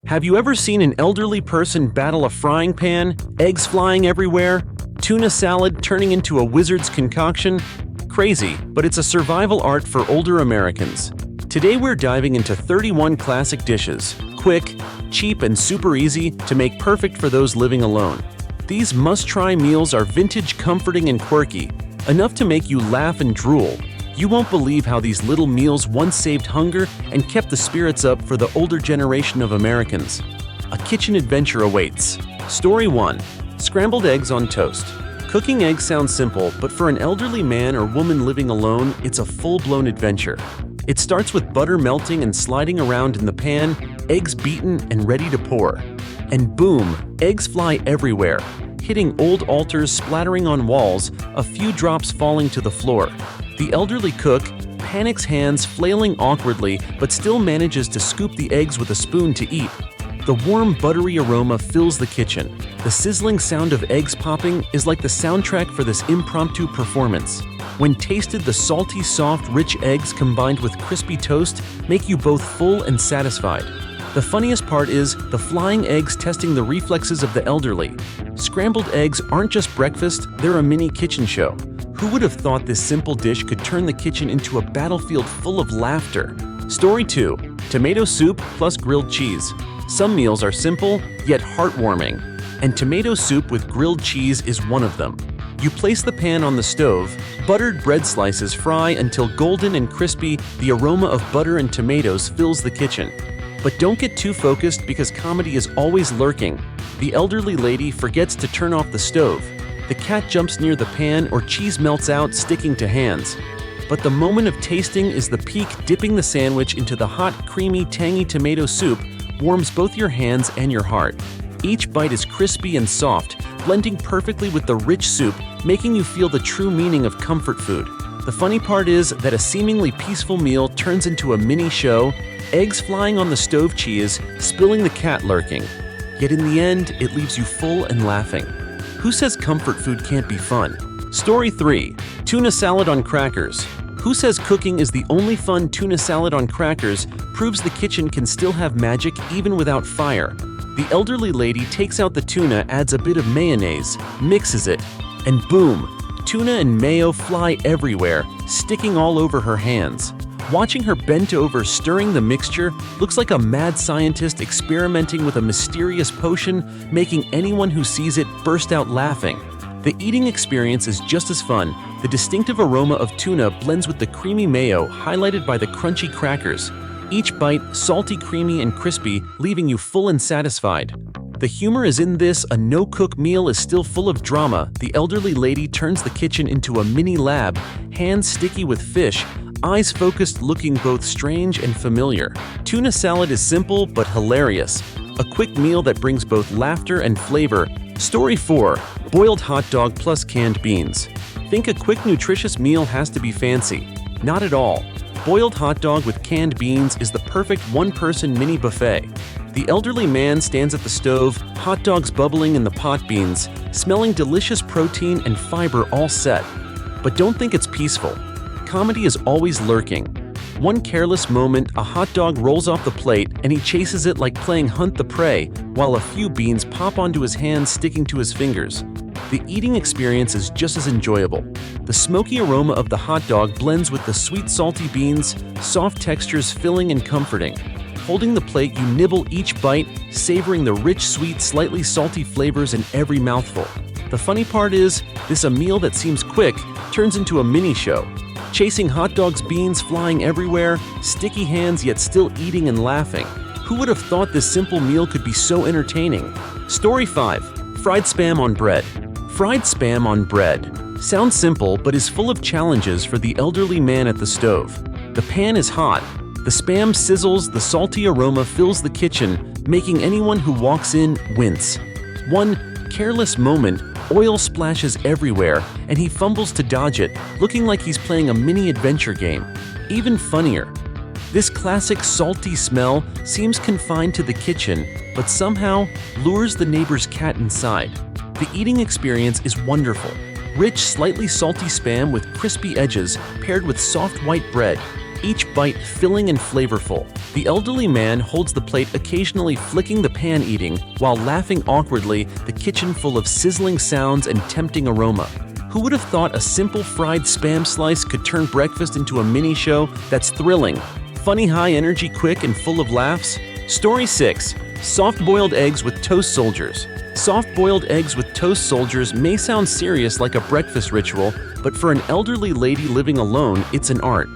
Have you ever seen an elderly person battle a frying pan, eggs flying everywhere, tuna salad turning into a wizard's concoction? Crazy, but it's a survival art for older Americans. Today we're diving into 31 classic dishes, quick, cheap, and super easy to make perfect for those living alone. These must-try meals are vintage, comforting, and quirky, enough to make you laugh and drool. You won't believe how these little meals once saved hunger and kept the spirits up for the older generation of Americans. A kitchen adventure awaits. Story 1. Scrambled eggs on toast. Cooking eggs sounds simple, but for an elderly man or woman living alone, it's a full-blown adventure. It starts with butter melting and sliding around in the pan, eggs beaten and ready to pour. And boom, eggs fly everywhere, hitting old altars, splattering on walls, a few drops falling to the floor. The elderly cook panics, hands flailing awkwardly, but still manages to scoop the eggs with a spoon to eat. The warm, buttery aroma fills the kitchen. The sizzling sound of eggs popping is like the soundtrack for this impromptu performance. When tasted, the salty, soft, rich eggs combined with crispy toast make you both full and satisfied. The funniest part is the flying eggs testing the reflexes of the elderly. Scrambled eggs aren't just breakfast, they're a mini kitchen show. Who would have thought this simple dish could turn the kitchen into a battlefield full of laughter? Story 2. Tomato soup plus grilled cheese. Some meals are simple, yet heartwarming, and tomato soup with grilled cheese is one of them. You place the pan on the stove, buttered bread slices fry until golden and crispy, the aroma of butter and tomatoes fills the kitchen. But don't get too focused because comedy is always lurking. The elderly lady forgets to turn off the stove. The cat jumps near the pan or cheese melts out, sticking to hands. But the moment of tasting is the peak. Dipping the sandwich into the hot, creamy, tangy tomato soup warms both your hands and your heart. Each bite is crispy and soft, blending perfectly with the rich soup, making you feel the true meaning of comfort food. The funny part is that a seemingly peaceful meal turns into a mini show, eggs flying on the stove, cheese spilling, the cat lurking. Yet in the end, it leaves you full and laughing. Who says comfort food can't be fun? Story 3. Tuna salad on crackers. Who says cooking is the only fun? Tuna salad on crackers proves the kitchen can still have magic even without fire. The elderly lady takes out the tuna, adds a bit of mayonnaise, mixes it, and boom! Tuna and mayo fly everywhere, sticking all over her hands. Watching her bent over stirring the mixture looks like a mad scientist experimenting with a mysterious potion, making anyone who sees it burst out laughing. The eating experience is just as fun. The distinctive aroma of tuna blends with the creamy mayo, highlighted by the crunchy crackers. Each bite salty, creamy, and crispy, leaving you full and satisfied. The humor is in this. A no-cook meal is still full of drama. The elderly lady turns the kitchen into a mini lab, hands sticky with fish, eyes focused, looking both strange and familiar. Tuna salad is simple but hilarious. A quick meal that brings both laughter and flavor. Story 4. Boiled hot dog plus canned beans. Think a quick, nutritious meal has to be fancy? Not at all. Boiled hot dog with canned beans is the perfect one-person mini buffet. The elderly man stands at the stove, hot dogs bubbling in the pot, beans smelling delicious, protein and fiber all set. But don't think it's peaceful. Comedy is always lurking. One careless moment, a hot dog rolls off the plate and he chases it like playing hunt the prey, while a few beans pop onto his hands, sticking to his fingers. The eating experience is just as enjoyable. The smoky aroma of the hot dog blends with the sweet, salty beans, soft textures filling and comforting. Holding the plate, you nibble each bite, savoring the rich, sweet, slightly salty flavors in every mouthful. The funny part is, this a meal that seems quick turns into a mini show. Chasing hot dogs, beans flying everywhere, sticky hands yet still eating and laughing. Who would have thought this simple meal could be so entertaining? Story 5. Fried spam on bread. Fried spam on bread. Sounds simple but is full of challenges for the elderly man at the stove. The pan is hot. The spam sizzles, the salty aroma fills the kitchen, making anyone who walks in wince. One careless moment, oil splashes everywhere, and he fumbles to dodge it, looking like he's playing a mini adventure game. Even funnier, this classic salty smell seems confined to the kitchen, but somehow lures the neighbor's cat inside. The eating experience is wonderful. Rich, slightly salty spam with crispy edges paired with soft white bread. each bite filling and flavorful. The elderly man holds the plate, occasionally flicking the pan, eating while laughing awkwardly, the kitchen full of sizzling sounds and tempting aroma. Who would have thought a simple fried Spam slice could turn breakfast into a mini show that's thrilling, funny, high energy, quick, and full of laughs? Story 6. Soft-boiled eggs with toast soldiers. Soft-boiled eggs with toast soldiers may sound serious, like a breakfast ritual, but for an elderly lady living alone, it's an art.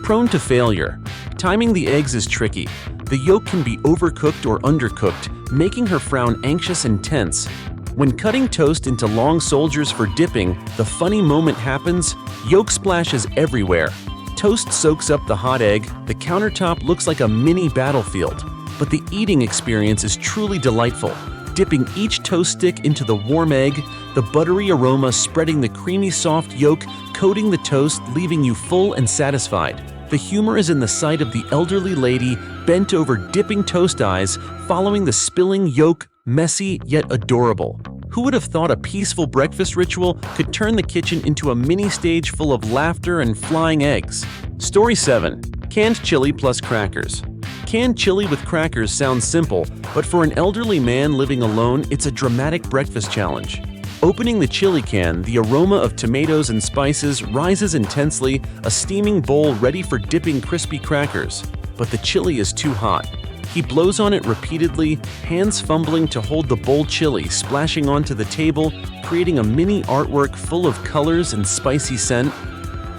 Prone to failure. Timing the eggs is tricky. The yolk can be overcooked or undercooked, making her frown anxious and tense. When cutting toast into long soldiers for dipping, the funny moment happens. Yolk splashes everywhere. Toast soaks up the hot egg. The countertop looks like a mini battlefield. But the eating experience is truly delightful. Dipping each toast stick into the warm egg, the buttery aroma spreading the creamy soft yolk, coating the toast, leaving you full and satisfied. The humor is in the sight of the elderly lady bent over, dipping toast, eyes following the spilling yolk, messy yet adorable. Who would have thought a peaceful breakfast ritual could turn the kitchen into a mini stage full of laughter and flying eggs? Story 7. Canned chili plus crackers. Canned chili with crackers sounds simple, but for an elderly man living alone, it's a dramatic breakfast challenge. Opening the chili can, the aroma of tomatoes and spices rises intensely, a steaming bowl ready for dipping crispy crackers. But the chili is too hot. He blows on it repeatedly, hands fumbling to hold the bowl, chili splashing onto the table, creating a mini artwork full of colors and spicy scent.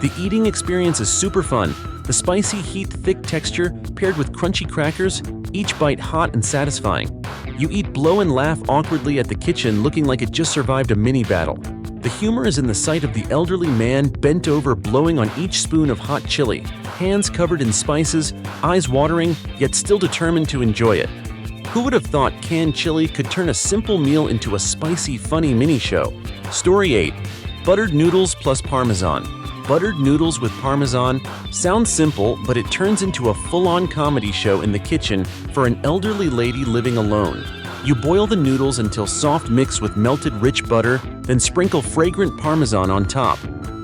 The eating experience is super fun. The spicy heat, thick texture paired with crunchy crackers, each bite hot and satisfying. You eat, blow, and laugh awkwardly at the kitchen, looking like it just survived a mini battle. The humor is in the sight of the elderly man bent over, blowing on each spoon of hot chili, hands covered in spices, eyes watering, yet still determined to enjoy it. Who would have thought canned chili could turn a simple meal into a spicy, funny mini show? Story 8. Buttered noodles plus parmesan. Buttered noodles with parmesan sounds simple, but it turns into a full-on comedy show in the kitchen for an elderly lady living alone. You boil the noodles until soft, mix with melted rich butter, then sprinkle fragrant parmesan on top.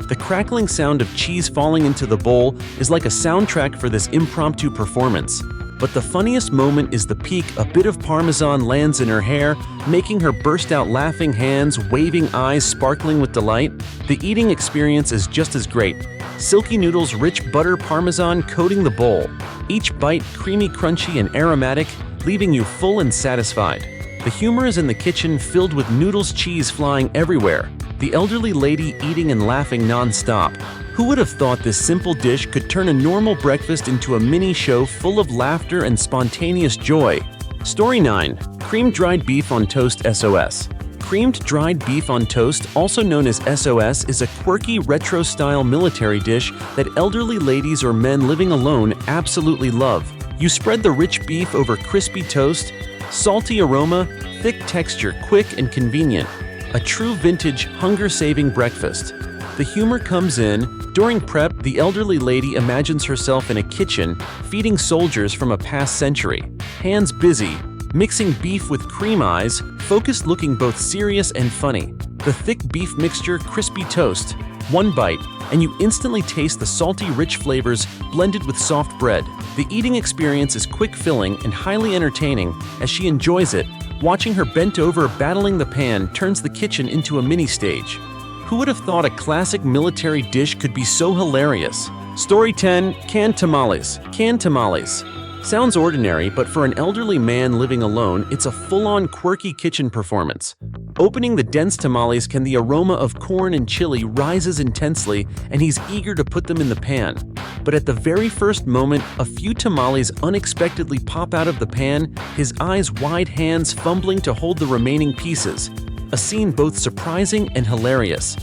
The crackling sound of cheese falling into the bowl is like a soundtrack for this impromptu performance. But the funniest moment is the peak. A bit of parmesan lands in her hair, making her burst out laughing, hands waving, eyes sparkling with delight. The eating experience is just as great. Silky noodles, rich butter, parmesan coating the bowl. Each bite creamy, crunchy, and aromatic, leaving you full and satisfied. The humor is in the kitchen, filled with noodles, cheese flying everywhere. The elderly lady eating and laughing non-stop. Who would have thought this simple dish could turn a normal breakfast into a mini show full of laughter and spontaneous joy? Story 9. Creamed dried beef on toast SOS. Creamed dried beef on toast, also known as SOS, is a quirky retro-style military dish that elderly ladies or men living alone absolutely love. You spread the rich beef over crispy toast, salty aroma, thick texture, quick and convenient. A true vintage, hunger-saving breakfast. The humor comes in. During prep, the elderly lady imagines herself in a kitchen, feeding soldiers from a past century. Hands busy, mixing beef with cream, eyes focused, looking both serious and funny. The thick beef mixture, crispy toast. One bite, and you instantly taste the salty, rich flavors blended with soft bread. The eating experience is quick, filling, and highly entertaining as she enjoys it. Watching her bent over, battling the pan, turns the kitchen into a mini stage. Who would have thought a classic military dish could be so hilarious? Story 10. Canned tamales. Canned tamales. Sounds ordinary, but for an elderly man living alone, it's a full-on quirky kitchen performance. Opening the dense tamales can, the aroma of corn and chili rises intensely, and he's eager to put them in the pan. But at the very first moment, a few tamales unexpectedly pop out of the pan, his eyes wide, hands fumbling to hold the remaining pieces. A scene both surprising and hilarious.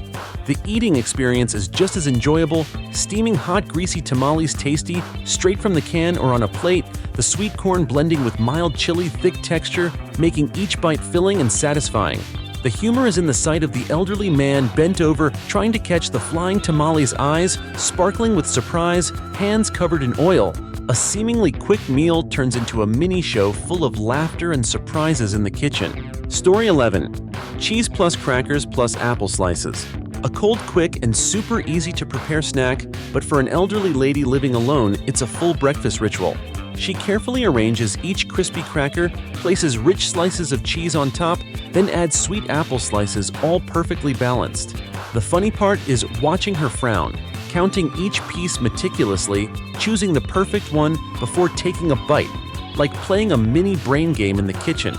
The eating experience is just as enjoyable. Steaming hot, greasy tamales, tasty, straight from the can or on a plate, the sweet corn blending with mild chili, thick texture, making each bite filling and satisfying. The humor is in the sight of the elderly man bent over, trying to catch the flying tamales, eyes sparkling with surprise, hands covered in oil. A seemingly quick meal turns into a mini show full of laughter and surprises in the kitchen. Story 11. Cheese plus crackers plus apple slices. A cold, quick, and super easy to prepare snack, but for an elderly lady living alone, it's a full breakfast ritual. She carefully arranges each crispy cracker, places rich slices of cheese on top, then adds sweet apple slices, all perfectly balanced. The funny part is watching her frown, counting each piece meticulously, choosing the perfect one before taking a bite, like playing a mini brain game in the kitchen.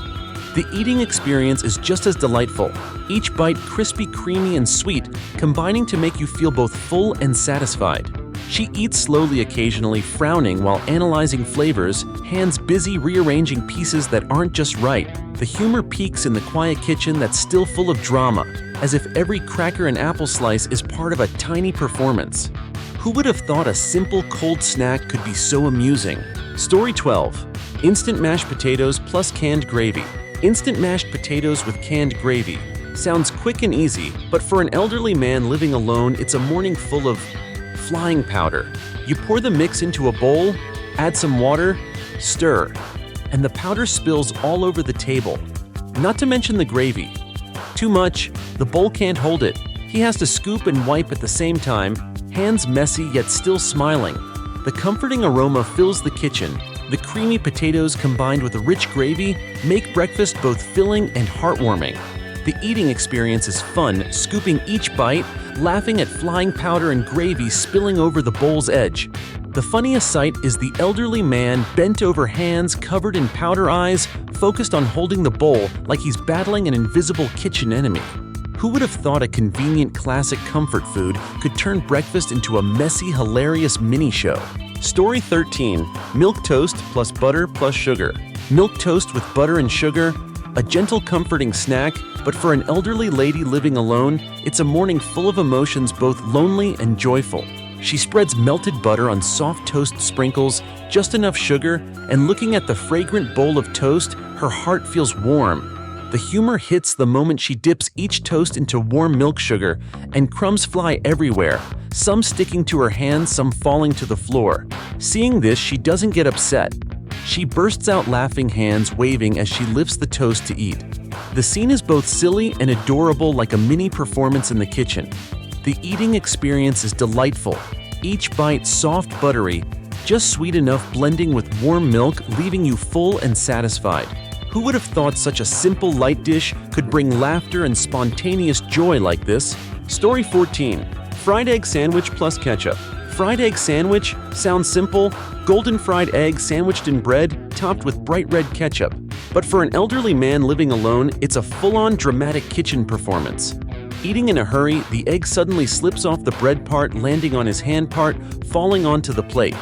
The eating experience is just as delightful, each bite crispy, creamy, and sweet, combining to make you feel both full and satisfied. She eats slowly, occasionally frowning while analyzing flavors, hands busy rearranging pieces that aren't just right. The humor peaks in the quiet kitchen that's still full of drama, as if every cracker and apple slice is part of a tiny performance. Who would have thought a simple cold snack could be so amusing? Story 12. Instant mashed potatoes plus canned gravy. Instant mashed potatoes with canned gravy. Sounds quick and easy, but for an elderly man living alone, it's a morning full of flying powder. You pour the mix into a bowl, add some water, stir, and the powder spills all over the table. Not to mention the gravy. Too much, the bowl can't hold it. He has to scoop and wipe at the same time, hands messy yet still smiling. The comforting aroma fills the kitchen. The creamy potatoes combined with a rich gravy make breakfast both filling and heartwarming. The eating experience is fun, scooping each bite, laughing at flying powder and gravy spilling over the bowl's edge. The funniest sight is the elderly man bent over, hands covered in powder, eyes focused on holding the bowl like he's battling an invisible kitchen enemy. Who would have thought a convenient classic comfort food could turn breakfast into a messy, hilarious mini-show? Story 13. Milk toast plus butter plus sugar. Milk toast with butter and sugar, a gentle comforting snack, but for an elderly lady living alone, it's a morning full of emotions, both lonely and joyful. She spreads melted butter on soft toast sprinkles, just enough sugar, and looking at the fragrant bowl of toast, her heart feels warm. The humor hits the moment she dips each toast into warm milk sugar, and crumbs fly everywhere, some sticking to her hands, some falling to the floor. Seeing this, she doesn't get upset. She bursts out laughing, hands waving as she lifts the toast to eat. The scene is both silly and adorable, like a mini performance in the kitchen. The eating experience is delightful. Each bite soft, buttery, just sweet enough, blending with warm milk, leaving you full and satisfied. Who would have thought such a simple, light dish could bring laughter and spontaneous joy like this? Story 14. Fried egg sandwich plus ketchup. Fried egg sandwich sounds simple, golden fried egg sandwiched in bread, topped with bright red ketchup. But for an elderly man living alone, it's a full-on dramatic kitchen performance. Eating in a hurry, the egg suddenly slips off the bread part, landing on his hand part, falling onto the plate.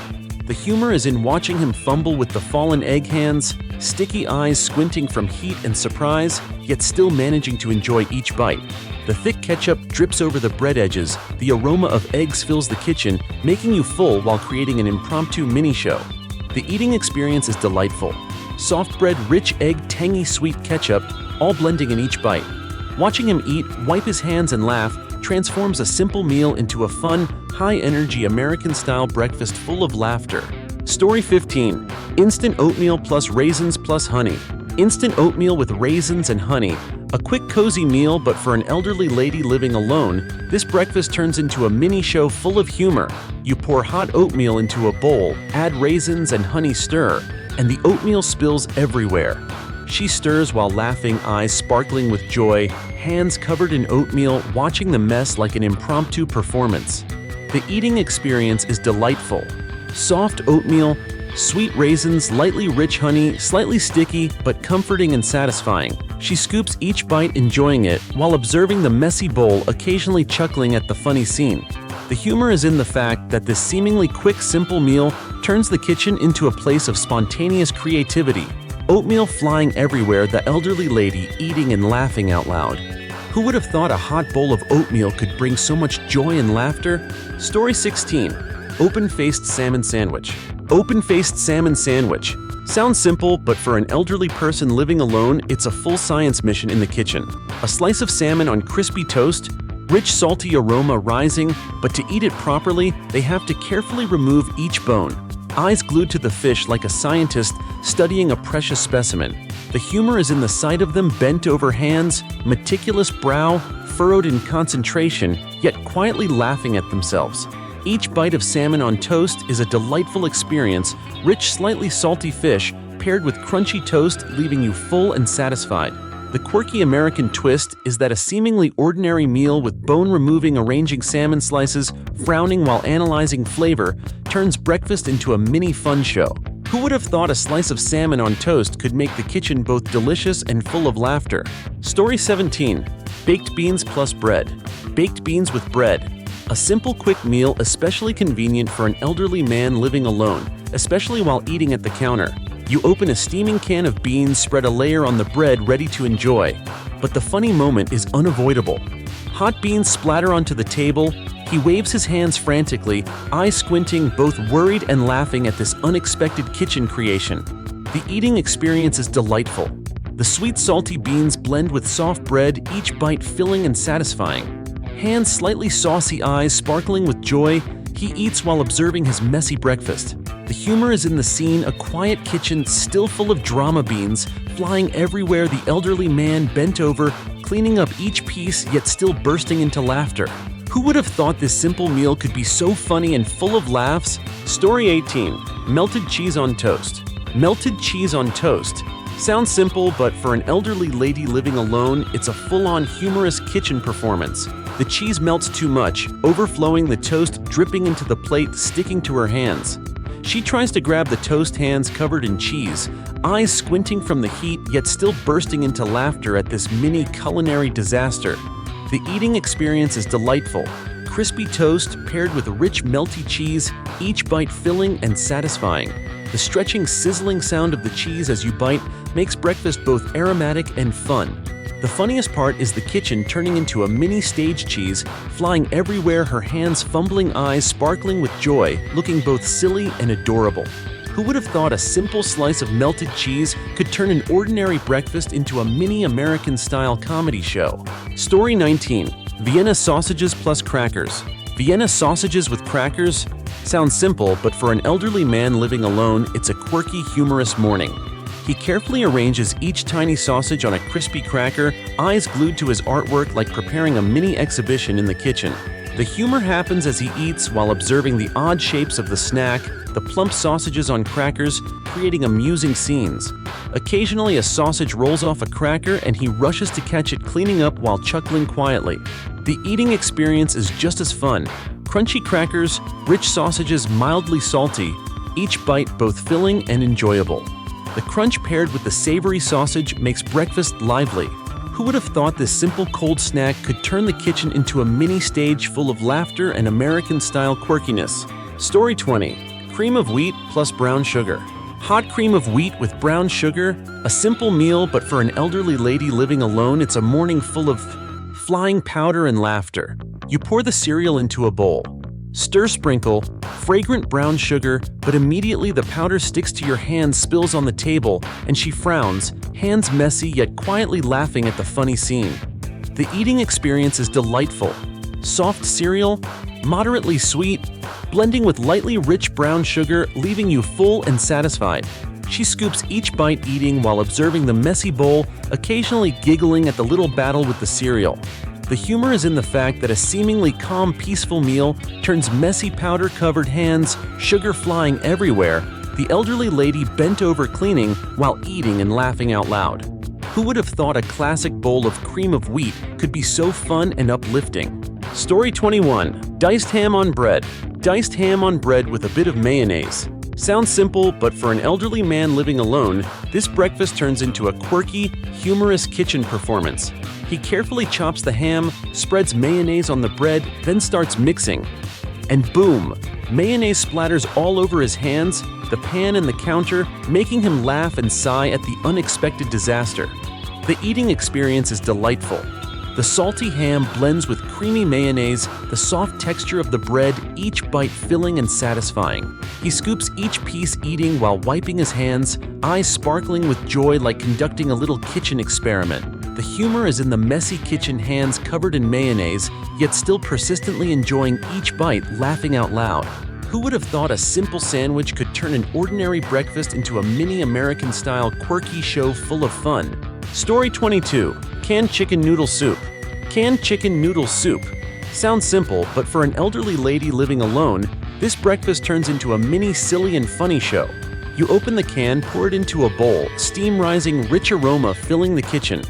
The humor is in watching him fumble with the fallen egg, hands, sticky eyes squinting from heat and surprise, yet still managing to enjoy each bite. The thick ketchup drips over the bread edges, the aroma of eggs fills the kitchen, making you full while creating an impromptu mini-show. The eating experience is delightful. Soft bread, rich egg, tangy sweet ketchup, all blending in each bite. Watching him eat, wipe his hands and laugh, transforms a simple meal into a fun, high-energy American-style breakfast full of laughter. Story 15. Instant oatmeal plus raisins plus honey. Instant oatmeal with raisins and honey. A quick, cozy meal, but for an elderly lady living alone, this breakfast turns into a mini-show full of humor. You pour hot oatmeal into a bowl, add raisins and honey, stir, and the oatmeal spills everywhere. She stirs while laughing, eyes sparkling with joy, hands covered in oatmeal, watching the mess like an impromptu performance. The eating experience is delightful. Soft oatmeal, sweet raisins, lightly rich honey, slightly sticky, but comforting and satisfying. She scoops each bite, enjoying it, while observing the messy bowl, occasionally chuckling at the funny scene. The humor is in the fact that this seemingly quick, simple meal turns the kitchen into a place of spontaneous creativity. Oatmeal flying everywhere, the elderly lady eating and laughing out loud. Who would have thought a hot bowl of oatmeal could bring so much joy and laughter? Story 16. Open-faced salmon sandwich. Open-faced salmon sandwich. Sounds simple, but for an elderly person living alone, it's a full science mission in the kitchen. A slice of salmon on crispy toast, rich salty aroma rising, but to eat it properly, they have to carefully remove each bone. Eyes glued to the fish like a scientist studying a precious specimen. The humor is in the sight of them bent over, hands, meticulous brow, furrowed in concentration, yet quietly laughing at themselves. Each bite of salmon on toast is a delightful experience, rich, slightly salty fish paired with crunchy toast, leaving you full and satisfied. The quirky American twist is that a seemingly ordinary meal with bone-removing arranging salmon slices, frowning while analyzing flavor, turns breakfast into a mini fun show. Who would have thought a slice of salmon on toast could make the kitchen both delicious and full of laughter? Story 17. Baked beans plus bread. Baked beans with bread. A simple, quick meal especially convenient for an elderly man living alone, especially while eating at the counter. You open a steaming can of beans, spread a layer on the bread ready to enjoy. But the funny moment is unavoidable. Hot beans splatter onto the table. He waves his hands frantically, eyes squinting, both worried and laughing at this unexpected kitchen creation. The eating experience is delightful. The sweet, salty beans blend with soft bread, each bite filling and satisfying. Hands slightly saucy, eyes sparkling with joy, he eats while observing his messy breakfast. The humor is in the scene, a quiet kitchen still full of drama beans, flying everywhere, the elderly man bent over, cleaning up each piece yet still bursting into laughter. Who would have thought this simple meal could be so funny and full of laughs? Story 18. Melted cheese on toast. Melted cheese on toast. Sounds simple, but for an elderly lady living alone, it's a full-on humorous kitchen performance. The cheese melts too much, overflowing, the toast dripping into the plate, sticking to her hands. She tries to grab the toast, hands covered in cheese, eyes squinting from the heat, yet still bursting into laughter at this mini culinary disaster. The eating experience is delightful. Crispy toast paired with rich, melty cheese, each bite filling and satisfying. The stretching, sizzling sound of the cheese as you bite makes breakfast both aromatic and fun. The funniest part is the kitchen turning into a mini stage cheese, flying everywhere, her hands fumbling, eyes sparkling with joy, looking both silly and adorable. Who would have thought a simple slice of melted cheese could turn an ordinary breakfast into a mini American-style comedy show? Story 19. Vienna sausages plus crackers. Vienna sausages with crackers? Sounds simple, but for an elderly man living alone, it's a quirky, humorous morning. He carefully arranges each tiny sausage on a crispy cracker, eyes glued to his artwork like preparing a mini exhibition in the kitchen. The humor happens as he eats while observing the odd shapes of the snack, the plump sausages on crackers, creating amusing scenes. Occasionally, a sausage rolls off a cracker and he rushes to catch it, cleaning up while chuckling quietly. The eating experience is just as fun. Crunchy crackers, rich sausages, mildly salty, each bite both filling and enjoyable. The crunch paired with the savory sausage makes breakfast lively. Who would have thought this simple cold snack could turn the kitchen into a mini stage full of laughter and American-style quirkiness? Story 20. Cream of wheat plus brown sugar. Hot cream of wheat with brown sugar? A simple meal, but for an elderly lady living alone, it's a morning full of flying powder and laughter. You pour the cereal into a bowl. Stir, sprinkle, fragrant brown sugar, but immediately the powder sticks to your hands, spills on the table, and she frowns, hands messy yet quietly laughing at the funny scene. The eating experience is delightful. Soft cereal, moderately sweet, blending with lightly rich brown sugar, leaving you full and satisfied. She scoops each bite, eating while observing the messy bowl, occasionally giggling at the little battle with the cereal. The humor is in the fact that a seemingly calm, peaceful meal turns messy, powder-covered hands, sugar flying everywhere, the elderly lady bent over cleaning while eating and laughing out loud. Who would have thought a classic bowl of cream of wheat could be so fun and uplifting? Story 21. Diced ham on bread. Diced ham on bread with a bit of mayonnaise. Sounds simple, but for an elderly man living alone, this breakfast turns into a quirky, humorous kitchen performance. He carefully chops the ham, spreads mayonnaise on the bread, then starts mixing. And boom! Mayonnaise splatters all over his hands, the pan and the counter, making him laugh and sigh at the unexpected disaster. The eating experience is delightful. The salty ham blends with creamy mayonnaise, the soft texture of the bread, each bite filling and satisfying. He scoops each piece, eating while wiping his hands, eyes sparkling with joy like conducting a little kitchen experiment. The humor is in the messy kitchen, hands covered in mayonnaise, yet still persistently enjoying each bite, laughing out loud. Who would have thought a simple sandwich could turn an ordinary breakfast into a mini American-style quirky show full of fun? Story 22. Canned chicken noodle soup. Canned chicken noodle soup. Sounds simple, but for an elderly lady living alone, this breakfast turns into a mini silly and funny show. You open the can, pour it into a bowl, steam rising, rich aroma filling the kitchen.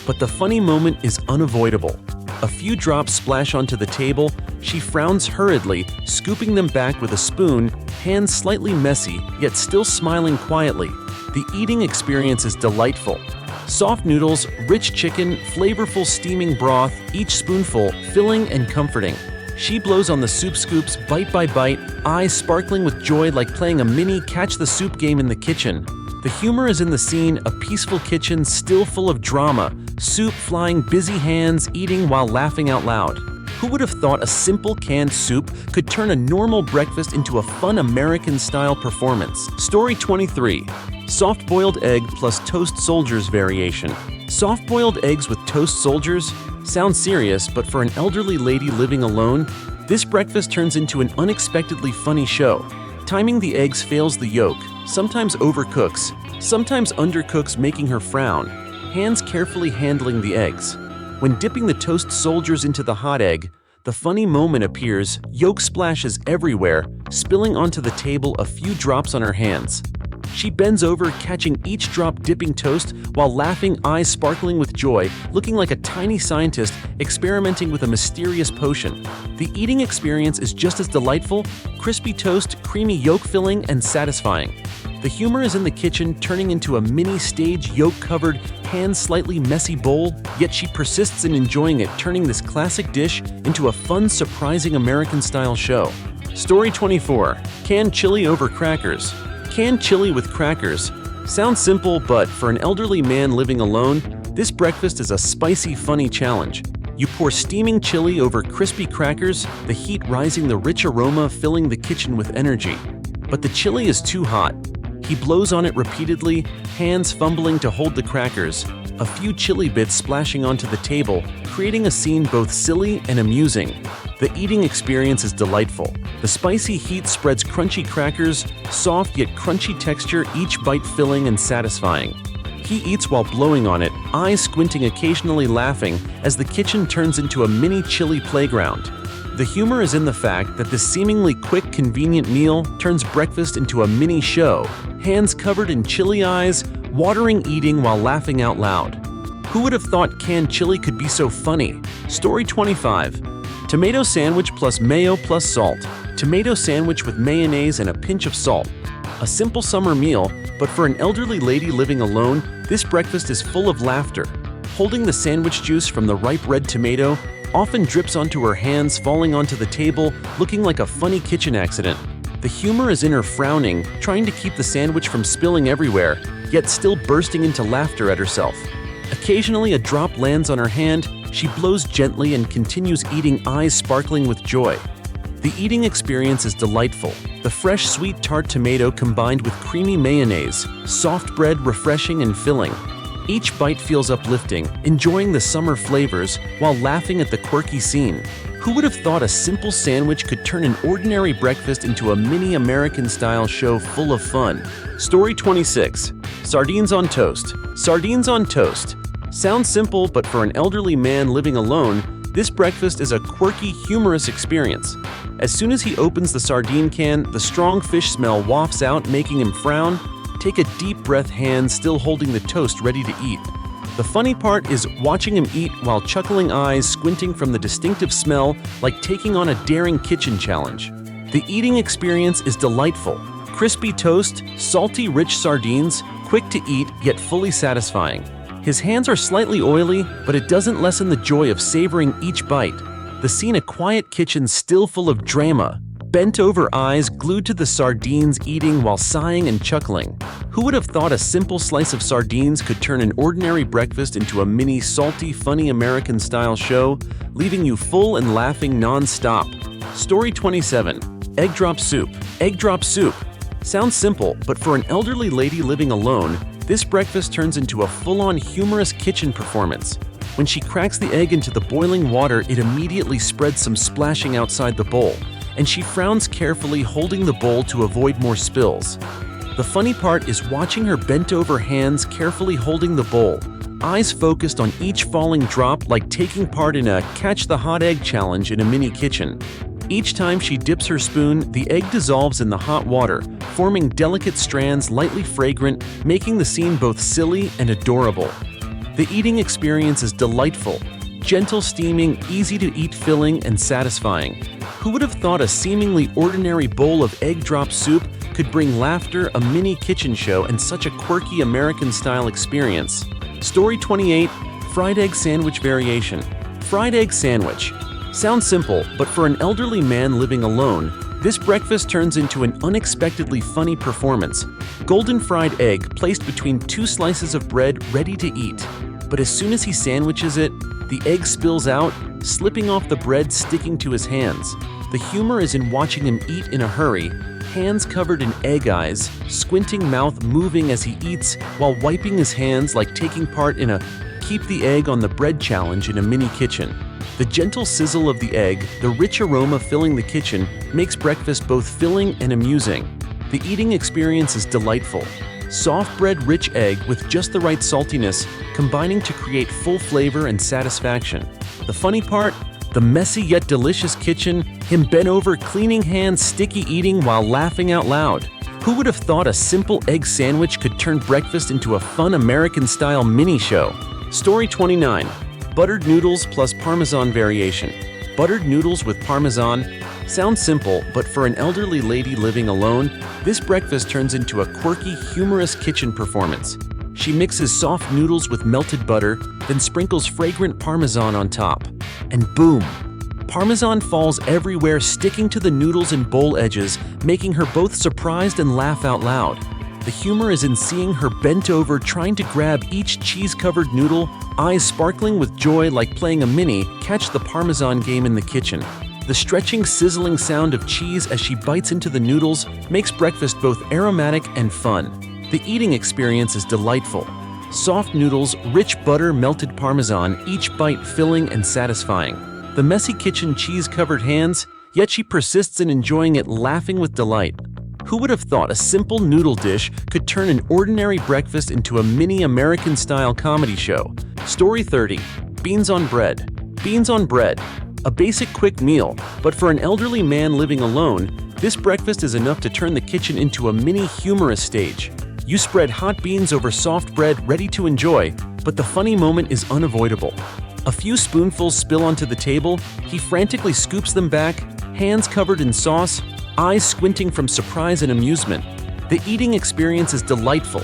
But the funny moment is unavoidable. A few drops splash onto the table, she frowns hurriedly, scooping them back with a spoon, hands slightly messy, yet still smiling quietly. The eating experience is delightful. Soft noodles, rich chicken, flavorful steaming broth, each spoonful filling and comforting. She blows on the soup scoops bite by bite, eyes sparkling with joy like playing a mini catch-the-soup game in the kitchen. The humor is in the scene, a peaceful kitchen still full of drama, soup flying, busy hands eating while laughing out loud. Who would have thought a simple canned soup could turn a normal breakfast into a fun American-style performance? Story 23. Soft-boiled egg plus toast soldiers variation. Soft-boiled eggs with toast soldiers? Sounds serious, but for an elderly lady living alone, this breakfast turns into an unexpectedly funny show. Timing the eggs fails the yolk, sometimes overcooks, sometimes undercooks, making her frown, hands carefully handling the eggs. When dipping the toast soldiers into the hot egg, the funny moment appears, yolk splashes everywhere, spilling onto the table, a few drops on her hands. She bends over, catching each drop, dipping toast, while laughing, eyes sparkling with joy, looking like a tiny scientist experimenting with a mysterious potion. The eating experience is just as delightful, crispy toast, creamy yolk filling, and satisfying. The humor is in the kitchen, turning into a mini stage, yolk-covered, hands slightly messy bowl, yet she persists in enjoying it, turning this classic dish into a fun, surprising American-style show. Story 24. Canned chili over crackers. Canned chili with crackers. Sounds simple, but for an elderly man living alone, this breakfast is a spicy, funny challenge. You pour steaming chili over crispy crackers, the heat rising, the rich aroma filling the kitchen with energy. But the chili is too hot. He blows on it repeatedly, hands fumbling to hold the crackers, a few chili bits splashing onto the table, creating a scene both silly and amusing. The eating experience is delightful. The spicy heat spreads crunchy crackers, soft yet crunchy texture, each bite filling and satisfying. He eats while blowing on it, eyes squinting, occasionally laughing, as the kitchen turns into a mini chili playground. The humor is in the fact that this seemingly quick, convenient meal turns breakfast into a mini show, hands covered in chili, eyes watering, eating while laughing out loud. Who would have thought canned chili could be so funny? Story 25. Tomato sandwich plus mayo plus salt. Tomato sandwich with mayonnaise and a pinch of salt. A simple summer meal, but for an elderly lady living alone, this breakfast is full of laughter. Holding the sandwich juice from the ripe red tomato often drips onto her hands, falling onto the table, looking like a funny kitchen accident. The humor is in her frowning, trying to keep the sandwich from spilling everywhere, yet still bursting into laughter at herself. Occasionally a drop lands on her hand, she blows gently and continues eating, eyes sparkling with joy. The eating experience is delightful. The fresh, sweet, tart tomato combined with creamy mayonnaise, soft bread, refreshing and filling. Each bite feels uplifting, enjoying the summer flavors while laughing at the quirky scene. Who would have thought a simple sandwich could turn an ordinary breakfast into a mini American-style show full of fun? Story 26. Sardines on toast. Sardines on toast. Sounds simple, but for an elderly man living alone, this breakfast is a quirky, humorous experience. As soon as he opens the sardine can, the strong fish smell wafts out, making him frown. Take a deep breath, hands still holding the toast ready to eat. The funny part is watching him eat while chuckling, eyes squinting from the distinctive smell, like taking on a daring kitchen challenge. The eating experience is delightful. Crispy toast, salty, rich sardines, quick to eat yet fully satisfying. His hands are slightly oily, but it doesn't lessen the joy of savoring each bite. The scene, a quiet kitchen still full of drama. Bent over, eyes glued to the sardines, eating while sighing and chuckling. Who would have thought a simple slice of sardines could turn an ordinary breakfast into a mini, salty, funny American-style show, leaving you full and laughing non-stop? Story 27. Egg drop soup. Egg drop soup. Sounds simple, but for an elderly lady living alone, this breakfast turns into a full-on humorous kitchen performance. When she cracks the egg into the boiling water, it immediately spreads some splashing outside the bowl, and she frowns carefully, holding the bowl to avoid more spills. The funny part is watching her bent over, hands carefully holding the bowl, eyes focused on each falling drop like taking part in a catch the hot egg challenge in a mini kitchen. Each time she dips her spoon, the egg dissolves in the hot water, forming delicate strands lightly fragrant, making the scene both silly and adorable. The eating experience is delightful, gentle steaming, easy to eat, filling, and satisfying. Who would have thought a seemingly ordinary bowl of egg drop soup could bring laughter, a mini kitchen show, and such a quirky American-style experience? Story 28. Fried egg sandwich variation. Fried egg sandwich. Sounds simple, but for an elderly man living alone, this breakfast turns into an unexpectedly funny performance. Golden fried egg placed between two slices of bread ready to eat. But as soon as he sandwiches it, the egg spills out, slipping off the bread, sticking to his hands. The humor is in watching him eat in a hurry, hands covered in egg eyes, squinting mouth moving as he eats while wiping his hands like taking part in a keep the egg on the bread challenge in a mini kitchen. The gentle sizzle of the egg, the rich aroma filling the kitchen, makes breakfast both filling and amusing. The eating experience is delightful. Soft bread, rich egg with just the right saltiness, combining to create full flavor and satisfaction. The funny part? The messy yet delicious kitchen, him bent over, cleaning hands, sticky eating while laughing out loud. Who would have thought a simple egg sandwich could turn breakfast into a fun American-style mini show? Story 29. Buttered noodles plus parmesan variation. Buttered noodles with parmesan. Sounds simple, but for an elderly lady living alone, this breakfast turns into a quirky, humorous kitchen performance. She mixes soft noodles with melted butter, then sprinkles fragrant parmesan on top. And boom! Parmesan falls everywhere, sticking to the noodles and bowl edges, making her both surprised and laugh out loud. The humor is in seeing her bent over trying to grab each cheese-covered noodle, eyes sparkling with joy like playing a mini catch the parmesan game in the kitchen. The stretching, sizzling sound of cheese as she bites into the noodles makes breakfast both aromatic and fun. The eating experience is delightful. Soft noodles, rich butter, melted parmesan, each bite filling and satisfying. The messy kitchen, cheese-covered hands, yet she persists in enjoying it, laughing with delight. Who would have thought a simple noodle dish could turn an ordinary breakfast into a mini American-style comedy show? Story 30. Beans on bread. Beans on bread. A basic quick meal, but for an elderly man living alone, this breakfast is enough to turn the kitchen into a mini humorous stage. You spread hot beans over soft bread ready to enjoy, but the funny moment is unavoidable. A few spoonfuls spill onto the table, he frantically scoops them back, hands covered in sauce, eyes squinting from surprise and amusement. The eating experience is delightful.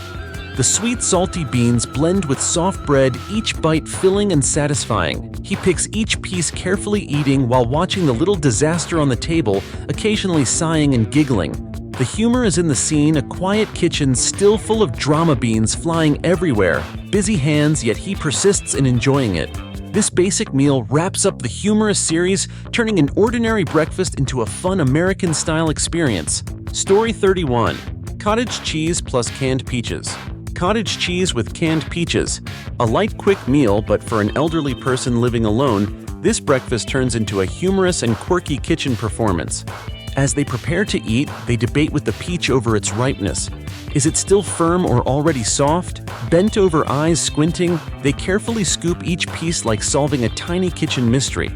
The sweet, salty beans blend with soft bread, each bite filling and satisfying. He picks each piece, carefully eating while watching the little disaster on the table, occasionally sighing and giggling. The humor is in the scene, a quiet kitchen still full of drama, beans flying everywhere, busy hands, yet he persists in enjoying it. This basic meal wraps up the humorous series, turning an ordinary breakfast into a fun American-style experience. Story 31. Cottage cheese plus canned peaches. Cottage cheese with canned peaches. A light, quick meal, but for an elderly person living alone, this breakfast turns into a humorous and quirky kitchen performance. As they prepare to eat, they debate with the peach over its ripeness. Is it still firm or already soft? Bent over, eyes squinting, they carefully scoop each piece like solving a tiny kitchen mystery.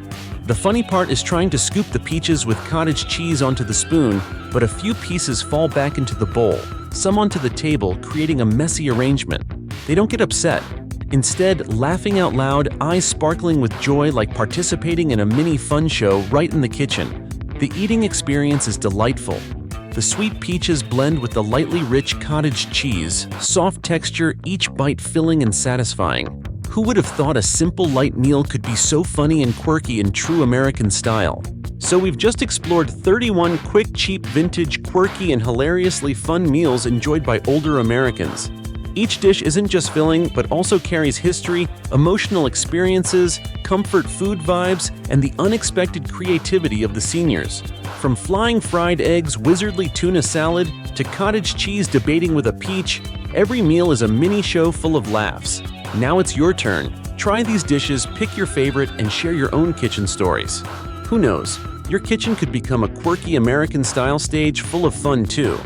The funny part is trying to scoop the peaches with cottage cheese onto the spoon, but a few pieces fall back into the bowl, some onto the table, creating a messy arrangement. They don't get upset. Instead, laughing out loud, eyes sparkling with joy like participating in a mini fun show right in the kitchen. The eating experience is delightful. The sweet peaches blend with the lightly rich cottage cheese, soft texture, each bite filling and satisfying. Who would have thought a simple light meal could be so funny and quirky in true American style? So we've just explored 31 quick, cheap, vintage, quirky, and hilariously fun meals enjoyed by older Americans. Each dish isn't just filling, but also carries history, emotional experiences, comfort food vibes, and the unexpected creativity of the seniors. From flying fried eggs, wizardly tuna salad, to cottage cheese debating with a peach, every meal is a mini show full of laughs. Now it's your turn. Try these dishes, pick your favorite, and share your own kitchen stories. Who knows, your kitchen could become a quirky American-style stage full of fun too.